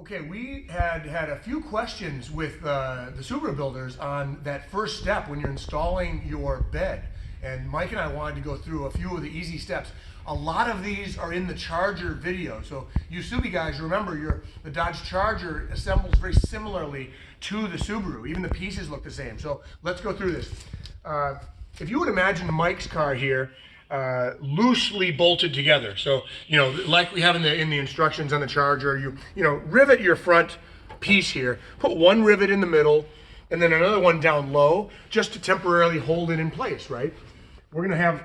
Okay, we had a few questions with the Subaru builders on that first step when you're installing your bed. And Mike and I wanted to go through a few of the easy steps. A lot of these are in the Charger video. So you Subi guys, remember the Dodge Charger assembles very similarly to the Subaru. Even the pieces look the same. So let's go through this. If you would imagine Mike's car here, loosely bolted together. So, like we have in the instructions on the Charger, rivet your front piece here, put one rivet in the middle, and then another one down low, just to temporarily hold it in place, right? We're gonna have,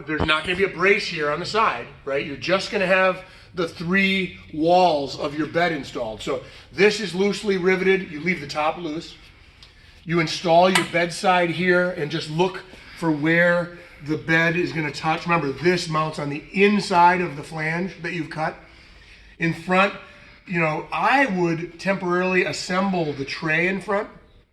there's not gonna be a brace here on the side, right? You're just gonna have the three walls of your bed installed. So this is loosely riveted, you leave the top loose. You install your bedside here and just look for where the bed is going to touch. Remember, this mounts on the inside of the flange that you've cut. In front, I would temporarily assemble the tray in front.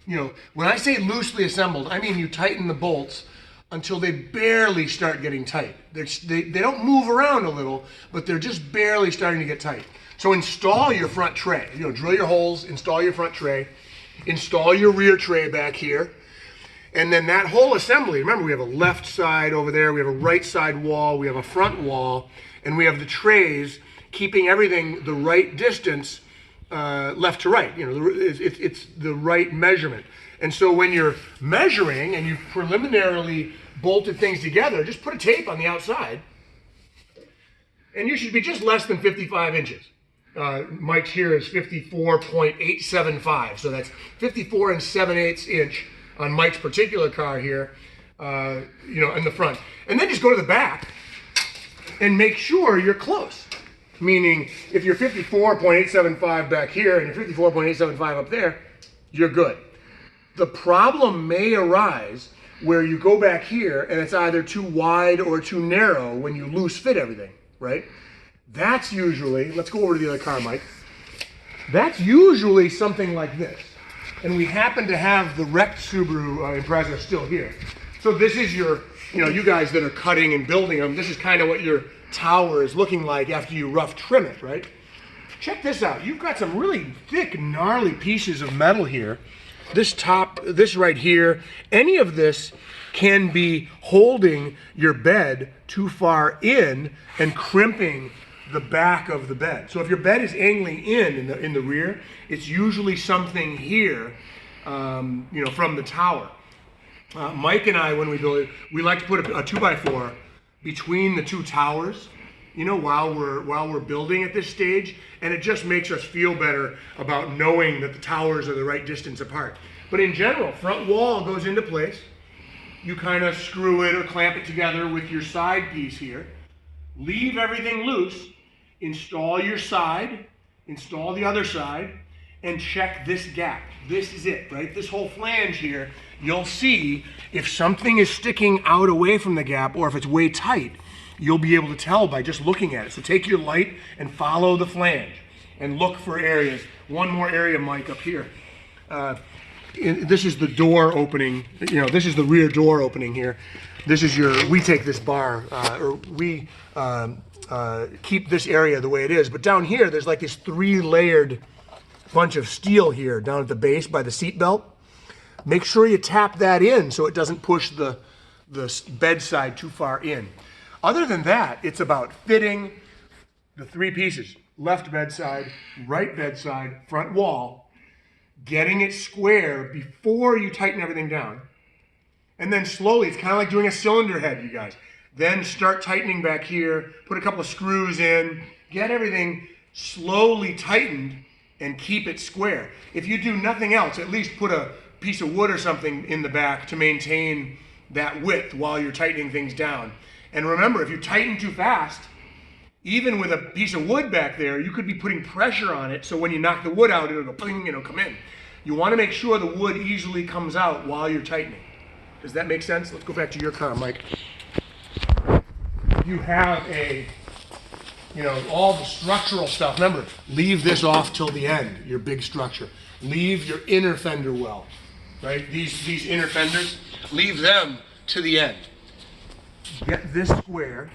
When I say loosely assembled, I mean you tighten the bolts until they barely start getting tight. They don't move around a little, but they're just barely starting to get tight. So install your front tray. Drill your holes, install your front tray, install your rear tray back here. And then that whole assembly, remember we have a left side over there, we have a right side wall, we have a front wall, and we have the trays keeping everything the right distance left to right. It's the right measurement. And so when you're measuring and you've preliminarily bolted things together, just put a tape on the outside, and you should be just less than 55 inches. Mike's here is 54.875, so that's 54 7/8 inch on Mike's particular car here, in the front. And then just go to the back and make sure you're close. Meaning, if you're 54.875 back here and you're 54.875 up there, you're good. The problem may arise where you go back here and it's either too wide or too narrow when you loose fit everything, right? That's usually, let's go over to the other car, Mike. That's usually something like this. And we happen to have the wrecked Subaru Impreza still here. So this is your, you guys that are cutting and building them, this is kind of what your tower is looking like after you rough trim it, right? Check this out. You've got some really thick, gnarly pieces of metal here. This right here, any of this can be holding your bed too far in and crimping the back of the bed. So if your bed is angling in the rear, it's usually something here, from the tower. Mike and I, when we build it, we like to put a 2x4 between the two towers, while we're building at this stage, and it just makes us feel better about knowing that the towers are the right distance apart. But in general, front wall goes into place. You kind of screw it or clamp it together with your side piece here. Leave everything loose. Install your side, install the other side, and check this gap. This is it, right? This whole flange here, you'll see if something is sticking out away from the gap or if it's way tight, you'll be able to tell by just looking at it. So take your light and follow the flange and look for areas. One more area, Mike, up here. This is the door opening, this is the rear door opening here. This is we take this bar, keep this area the way it is. But down here, there's like this 3-layered bunch of steel here down at the base by the seat belt. Make sure you tap that in so it doesn't push the bedside too far in. Other than that, it's about fitting the three pieces, left bedside, right bedside, front wall, getting it square before you tighten everything down. And then slowly, it's kind of like doing a cylinder head, you guys. Then start tightening back here, put a couple of screws in, get everything slowly tightened and keep it square. If you do nothing else, at least put a piece of wood or something in the back to maintain that width while you're tightening things down. And remember, if you tighten too fast, even with a piece of wood back there, you could be putting pressure on it, so when you knock the wood out, it'll go pling, come in. You want to make sure the wood easily comes out while you're tightening. Does that make sense? Let's go back to your car, Mike. You have all the structural stuff. Remember, leave this off till the end, your big structure. Leave your inner fender well, right? These inner fenders, leave them to the end. Get this square,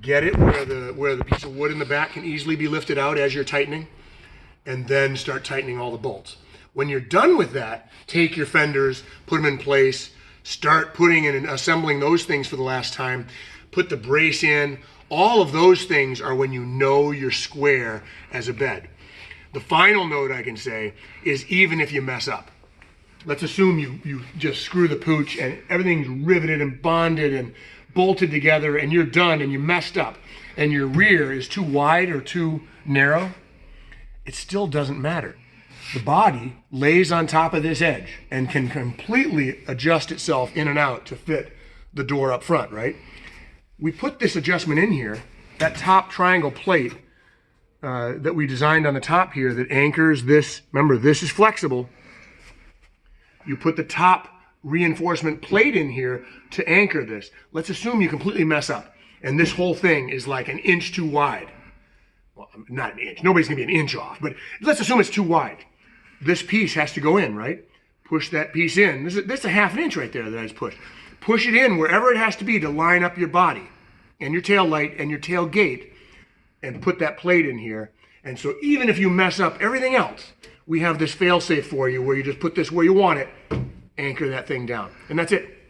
get it where the piece of wood in the back can easily be lifted out as you're tightening. and then start tightening all the bolts. When you're done with that, take your fenders, put them in place, start putting in and assembling those things for the last time, put the brace in. All of those things are when you know you're square as a bed. The final note I can say is, even if you mess up, let's assume you just screw the pooch and everything's riveted and bonded and bolted together and you're done and you messed up and your rear is too wide or too narrow, it still doesn't matter. The body lays on top of this edge and can completely adjust itself in and out to fit the door up front, right? We put this adjustment in here, that top triangle plate that we designed on the top here that anchors this. Remember, this is flexible. You put the top reinforcement plate in here to anchor this. Let's assume you completely mess up and this whole thing is like an inch too wide. Well, not an inch. Nobody's gonna be an inch off, but let's assume it's too wide. This piece has to go in, right? Push that piece in. This is a half an inch right there that I just pushed. Push it in wherever it has to be to line up your body and your tail light and your tail gate, and put that plate in here. And so even if you mess up everything else, we have this fail-safe for you where you just put this where you want it, anchor that thing down, and that's it.